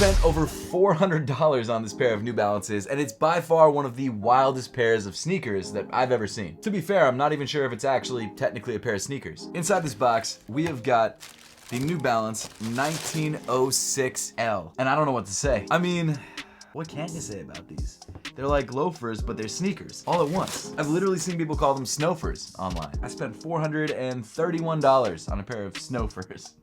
spent over $400 on this pair of New Balances, and it's by far one of the wildest pairs of sneakers that I've ever seen. To be fair, I'm not even sure if it's actually technically a pair of sneakers. Inside this box, we have got the New Balance 1906L, and I don't know what to say. I mean, what can you say about these? They're like loafers, but they're sneakers all at once. I've literally seen people call them snowfers online. I spent $431 on a pair of snowfers.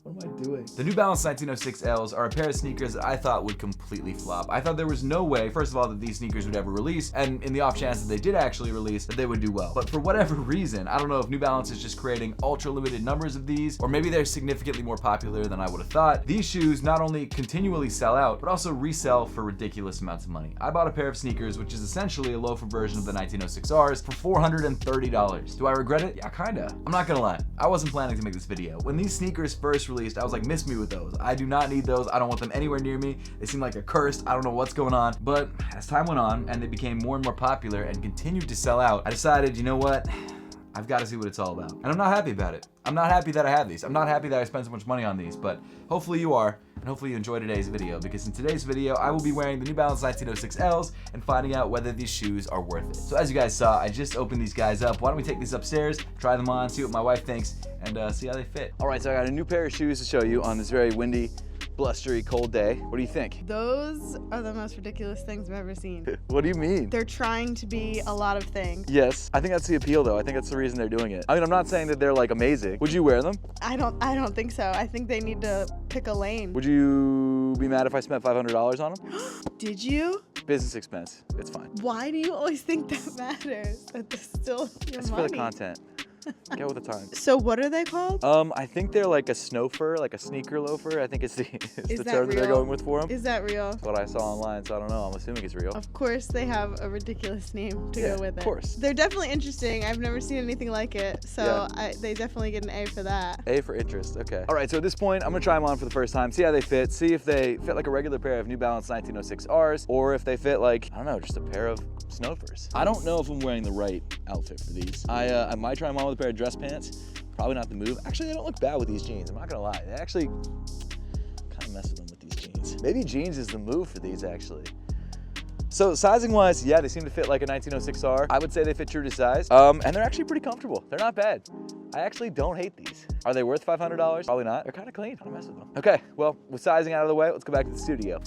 What am I doing? The New Balance 1906Ls are a pair of sneakers that I thought would completely flop. I thought there was no way, first of all, that these sneakers would ever release, and in the off chance that they did actually release, that they would do well. But for whatever reason, I don't know if New Balance is just creating ultra limited numbers of these, or maybe they're significantly more popular than I would have thought. These shoes not only continually sell out, but also resell for ridiculous amounts of money. I bought a pair of sneakers, which is essentially a loafer version of the 1906Rs, for $430. Do I regret it? Yeah, kinda. I'm not gonna lie. I wasn't planning to make this video. When these sneakers first released, I was like, miss me with those. I do not need those. I don't want them anywhere near me. They seem like a curse. I don't know what's going on. But as time went on and they became more and more popular and continued to sell out, I decided, you know what? I've got to see what it's all about. And I'm not happy about it. I'm not happy that I have these. I'm not happy that I spent so much money on these, but hopefully you are, and hopefully you enjoy today's video, because in today's video, I will be wearing the New Balance 1906Ls and finding out whether these shoes are worth it. So as you guys saw, I just opened these guys up. Why don't we take these upstairs, try them on, see what my wife thinks, and see how they fit. All right, so I got a new pair of shoes to show you on this very windy, blustery, cold day. What do you think? Those are the most ridiculous things I've ever seen. What do you mean? They're trying to be a lot of things. Yes, I think that's the appeal though. I think that's the reason they're doing it. I mean, I'm not saying that they're like amazing. Would you wear them? I don't think so. I think they need to pick a lane. Would you be mad if I spent $500 on them? Did you? Business expense, it's fine. Why do you always think that matters? That that's still your It's money. for the content. Get with the times. So what are they called? I think they're like a snowfer, like a sneaker loafer. I think it's the term that they're going with for them. Is that real? That's what I saw online, so I don't know. I'm assuming it's real. Of course they have a ridiculous name to go with it. Of course. They're definitely interesting. I've never seen anything like it, so they definitely get an A for that. A for interest, okay. All right, so at this point, I'm gonna try them on for the first time, see how they fit, see if they fit like a regular pair of New Balance 1906Rs, or if they fit like, I don't know, just a pair of snowfers. I don't know if I'm wearing the right outfit for these. I might try them on with a pair of dress pants. Probably not the move. Actually, they don't look bad with these jeans. I'm not gonna lie. They actually kind of mess with them with these jeans. Maybe jeans is the move for these actually. So sizing wise, yeah, they seem to fit like a 1906R. I would say they fit true to size. And they're actually pretty comfortable. They're not bad. I actually don't hate these. Are they worth $500? Probably not. They're kind of clean. I don't mess with them. Okay, well, with sizing out of the way, let's go back to the studio.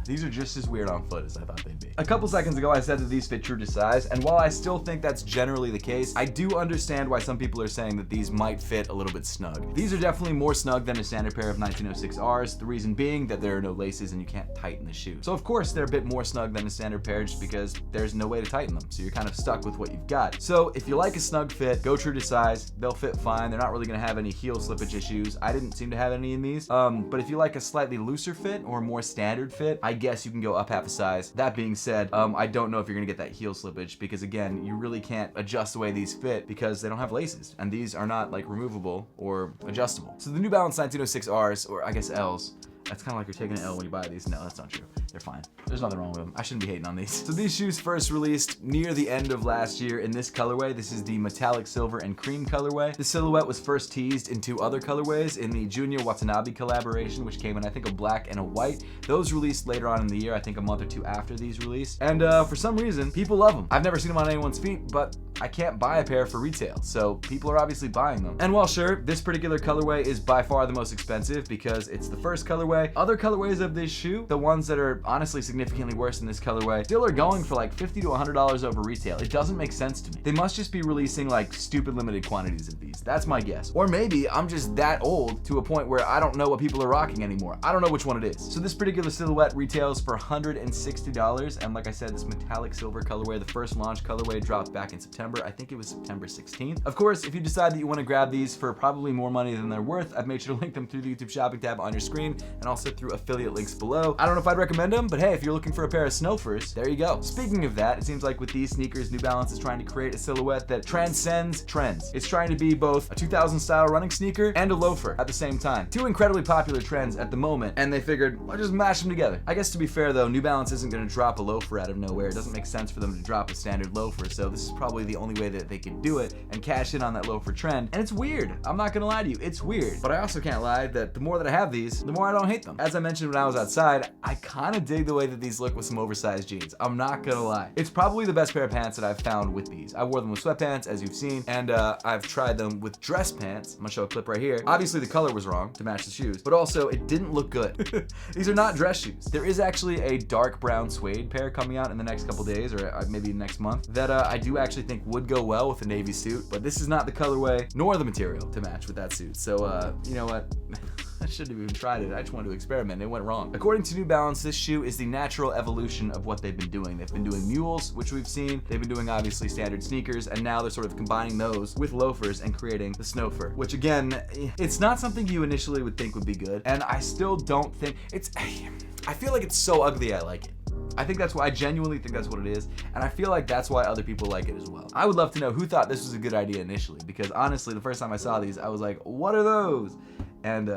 These are just as weird on foot as I thought they'd be. A couple seconds ago, I said that these fit true to size, and while I still think that's generally the case, I do understand why some people are saying that these might fit a little bit snug. These are definitely more snug than a standard pair of 1906Rs, the reason being that there are no laces and you can't tighten the shoe. So of course, they're a bit more snug than a standard pair just because there's no way to tighten them, so you're kind of stuck with what you've got. So if you like a snug fit, go true to size. They'll fit fine. They're not really gonna have any heel slippage issues. I didn't seem to have any in these. But if you like a slightly looser fit or a more standard fit, I guess you can go up half a size. That being said, I don't know if you're gonna get that heel slippage because again, you really can't adjust the way these fit because they don't have laces and these are not like removable or adjustable. So the New Balance 1906Rs, or I guess Ls, that's kind of like you're taking an L when you buy these. No, that's not true. They're fine. There's nothing wrong with them. I shouldn't be hating on these. So these shoes first released near the end of last year in this colorway. This is the metallic silver and cream colorway. The silhouette was first teased in two other colorways in the Junior Watanabe collaboration, which came in I think a black and a white. Those released later on in the year, I think a month or two after these released. And for some reason, people love them. I've never seen them on anyone's feet, but I can't buy a pair for retail, so people are obviously buying them. And while sure, this particular colorway is by far the most expensive because it's the first colorway, other colorways of this shoe, the ones that are honestly significantly worse than this colorway, still are going for like $50 to $100 over retail. It doesn't make sense to me. They must just be releasing like stupid limited quantities of these. That's my guess. Or maybe I'm just that old to a point where I don't know what people are rocking anymore. I don't know which one it is. So this particular silhouette retails for $160, and like I said, this metallic silver colorway, the first launch colorway, dropped back in September. I think it was September 16th. Of course, if you decide that you want to grab these for probably more money than they're worth, I've made sure to link them through the YouTube shopping tab on your screen and also through affiliate links below. I don't know if I'd recommend recommend them, but hey, if you're looking for a pair of Snowfers, there you go. Speaking of that, it seems like with these sneakers, New Balance is trying to create a silhouette that transcends trends. It's trying to be both a 2000 style running sneaker and a loafer at the same time. Two incredibly popular trends at the moment, and they figured, I'll just mash them together. I guess to be fair though, New Balance isn't gonna drop a loafer out of nowhere. It doesn't make sense for them to drop a standard loafer, so this is probably the only way that they could do it and cash in on that loafer trend. And it's weird. I'm not gonna lie to you, it's weird. But I also can't lie that the more that I have these, the more I don't hate them. As I mentioned when I was outside, I kinda dig the way that these look with some oversized jeans. I'm not gonna lie. It's probably the best pair of pants that I've found with these. I wore them with sweatpants, as you've seen, and I've tried them with dress pants. I'm gonna show a clip right here. Obviously the color was wrong to match the shoes, but also it didn't look good. These are not dress shoes. There is actually a dark brown suede pair coming out in the next couple days, or maybe next month, that I do actually think would go well with a navy suit, but this is not the colorway nor the material to match with that suit. So, you know what? I shouldn't have even tried it. I just wanted to experiment. It went wrong. According to New Balance, this shoe is the natural evolution of what they've been doing. They've been doing mules, which we've seen. They've been doing obviously standard sneakers, and now they're sort of combining those with loafers and creating the Snowfer, which again, it's not something you initially would think would be good. And I still don't think I feel like it's so ugly I like it. I think that's why, I genuinely think that's what it is, and I feel like that's why other people like it as well. I would love to know who thought this was a good idea initially, because honestly, the first time I saw these, I was like, what are those? And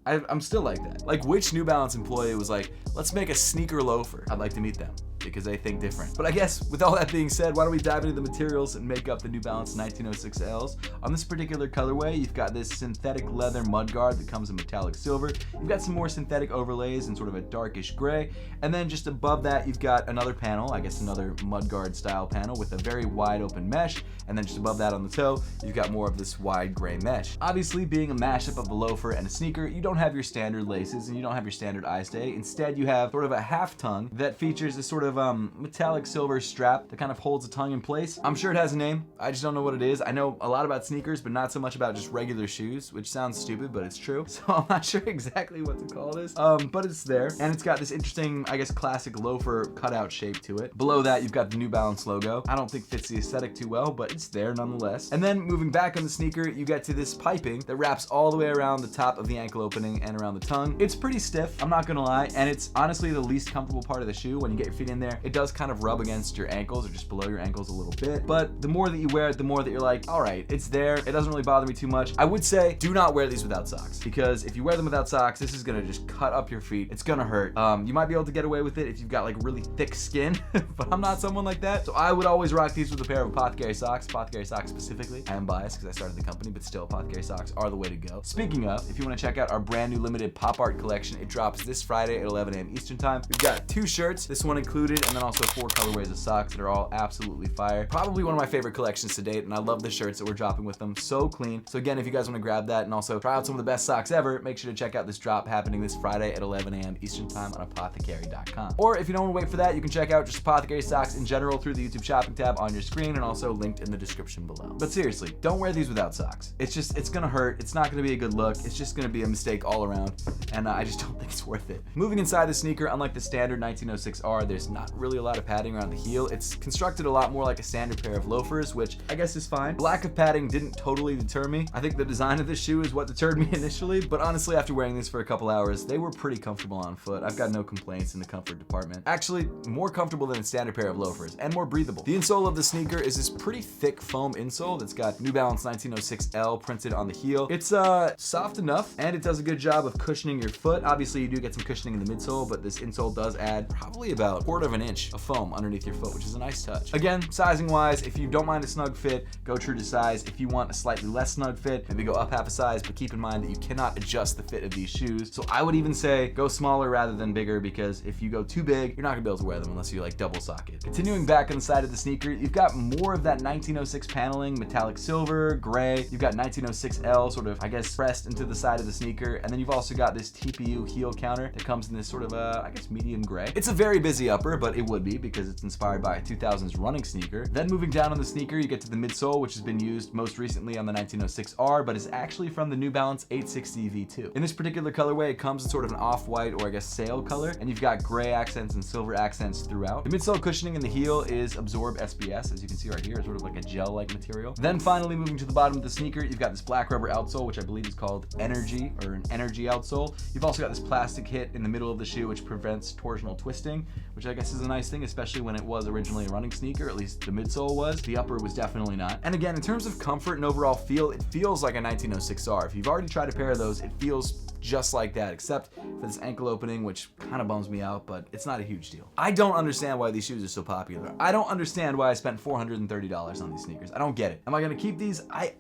I'm still like that. Like, which New Balance employee was like, let's make a sneaker loafer? I'd like to meet them, because they think different. But I guess with all that being said, why don't we dive into the materials and make up the New Balance 1906Ls. On this particular colorway, you've got this synthetic leather mudguard that comes in metallic silver. You've got some more synthetic overlays in sort of a darkish gray. And then just above that, you've got another panel, I guess another mudguard style panel with a very wide open mesh. And then just above that on the toe, you've got more of this wide gray mesh. Obviously, being a mashup of a loafer and a sneaker, you don't have your standard laces and you don't have your standard eye stay. Instead, you have sort of a half tongue that features this sort of metallic silver strap that kind of holds the tongue in place. I'm sure it has a name. I just don't know what it is. I know a lot about sneakers, but not so much about just regular shoes, which sounds stupid, but it's true. So I'm not sure exactly what to call this, but it's there. And it's got this interesting, I guess, classic loafer cutout shape to it. Below that, you've got the New Balance logo. I don't think fits the aesthetic too well, but it's there nonetheless. And then moving back on the sneaker, you get to this piping that wraps all the way around the top of the ankle opening and around the tongue. It's pretty stiff, I'm not gonna lie, and it's honestly the least comfortable part of the shoe. When you get your feet in there, it does kind of rub against your ankles or just below your ankles a little bit, but the more that you wear it, the more that you're like, all right, it's there. It doesn't really bother me too much. I would say do not wear these without socks, because if you wear them without socks, this is gonna just cut up your feet. It's gonna hurt. You might be able to get away with it if you've got like really thick skin, but I'm not someone like that. So I would always rock these with a pair of APTHCRY socks, APTHCRY socks specifically. I am biased because I started the company, but still, APTHCRY socks are the way to go. Speaking of, if you want to check out our brand new limited pop art collection, it drops this Friday at 11 a.m. Eastern time. We've got 2 shirts, this one included, and then also 4 colorways of socks that are all absolutely fire. Probably one of my favorite collections to date, and I love the shirts that we're dropping with them. So clean. So again, if you guys want to grab that and also try out some of the best socks ever, make sure to check out this drop happening this Friday at 11 a.m. Eastern time on APTHCRY.com. Or if you don't want to wait for that, you can check out just APTHCRY socks in general through the YouTube shopping tab on your screen and also linked in the description below. But seriously, don't wear these without socks. It's gonna hurt. It's not gonna be a good look. It's just gonna be a mistake all around, and I just don't think it's worth it. Moving inside the sneaker, unlike the standard 1906R, there's not really a lot of padding around the heel. It's constructed a lot more like a standard pair of loafers, which I guess is fine. The lack of padding didn't totally deter me. I think the design of this shoe is what deterred me initially, but honestly, after wearing these for a couple hours, they were pretty comfortable on foot. I've got no complaints in the comfort department. Actually, more comfortable than a standard pair of loafers, and more breathable. The insole of the sneaker is this pretty thick foam insole that's got New Balance 1906L printed on the heel. It's soft enough, and it does a good job of cushioning your foot. Obviously, you do get some cushioning in the midsole, but this insole does add probably about 1/4 of an inch of foam underneath your foot, which is a nice touch. Again, sizing wise, if you don't mind a snug fit, go true to size. If you want a slightly less snug fit, maybe go up half a size, but keep in mind that you cannot adjust the fit of these shoes. So I would even say go smaller rather than bigger, because if you go too big, you're not gonna be able to wear them unless you like double sock it. Continuing back on the side of the sneaker, you've got more of that 1906 paneling, metallic silver, gray. You've got 1906L sort of, I guess, pressed into the side of the sneaker, and then you've also got this TPU heel counter that comes in this sort of I guess medium gray. It's a very busy upper, upper, but it would be because it's inspired by a 2000s running sneaker. Then moving down on the sneaker, you get to the midsole, which has been used most recently on the 1906R, but is actually from the New Balance 860 V2. In this particular colorway, it comes in sort of an off-white, or I guess sail color, and you've got gray accents and silver accents throughout. The midsole cushioning in the heel is Absorb SBS, as you can see right here, sort of like a gel-like material. Then finally moving to the bottom of the sneaker, you've got this black rubber outsole, which I believe is called Energy, or an Energy outsole. You've also got this plastic hit in the middle of the shoe, which prevents torsional twisting, which I guess is a nice thing, especially when it was originally a running sneaker, at least the midsole was. The upper was definitely not. And again, in terms of comfort and overall feel, it feels like a 1906R. If you've already tried a pair of those, it feels just like that, except for this ankle opening, which kind of bums me out, but it's not a huge deal. I don't understand why these shoes are so popular. I don't understand why I spent $430 on these sneakers. I don't get it. Am I gonna keep these? I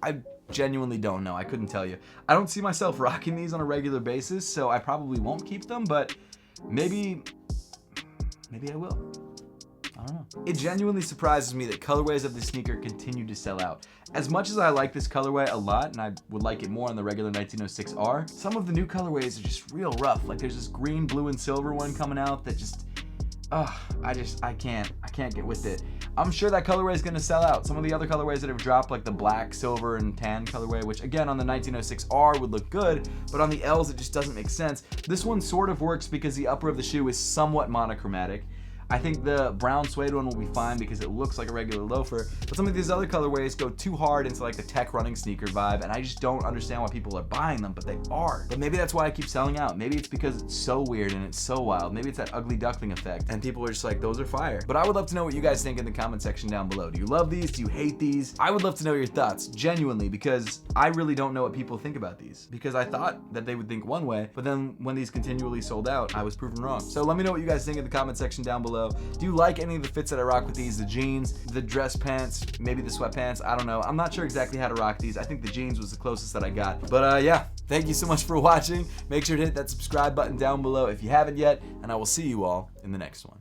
genuinely don't know. I couldn't tell you. I don't see myself rocking these on a regular basis, so I probably won't keep them, but maybe I will. I don't know. It genuinely surprises me that colorways of this sneaker continue to sell out. As much as I like this colorway a lot, and I would like it more on the regular 1906R, some of the new colorways are just real rough. Like there's this green, blue, and silver one coming out that just, I can't get with it. I'm sure that colorway is gonna sell out. Some of the other colorways that have dropped, like the black, silver, and tan colorway, which again on the 1906R would look good, but on the L's it just doesn't make sense. This one sort of works because the upper of the shoe is somewhat monochromatic. I think the brown suede one will be fine because it looks like a regular loafer, but some of these other colorways go too hard into like the tech running sneaker vibe, and I just don't understand why people are buying them, but they are. But maybe that's why I keep selling out. Maybe it's because it's so weird and it's so wild. Maybe it's that ugly duckling effect, and people are just like, those are fire. But I would love to know what you guys think in the comment section down below. Do you love these? Do you hate these? I would love to know your thoughts, genuinely, because I really don't know what people think about these. Because I thought that they would think one way, but then when these continually sold out, I was proven wrong. So let me know what you guys think in the comment section down below. Do you like any of the fits that I rock with these? The jeans, the dress pants, maybe the sweatpants, I don't know. I'm not sure exactly how to rock these. I think the jeans was the closest that I got. But yeah, thank you so much for watching. Make sure to hit that subscribe button down below if you haven't yet, and I will see you all in the next one.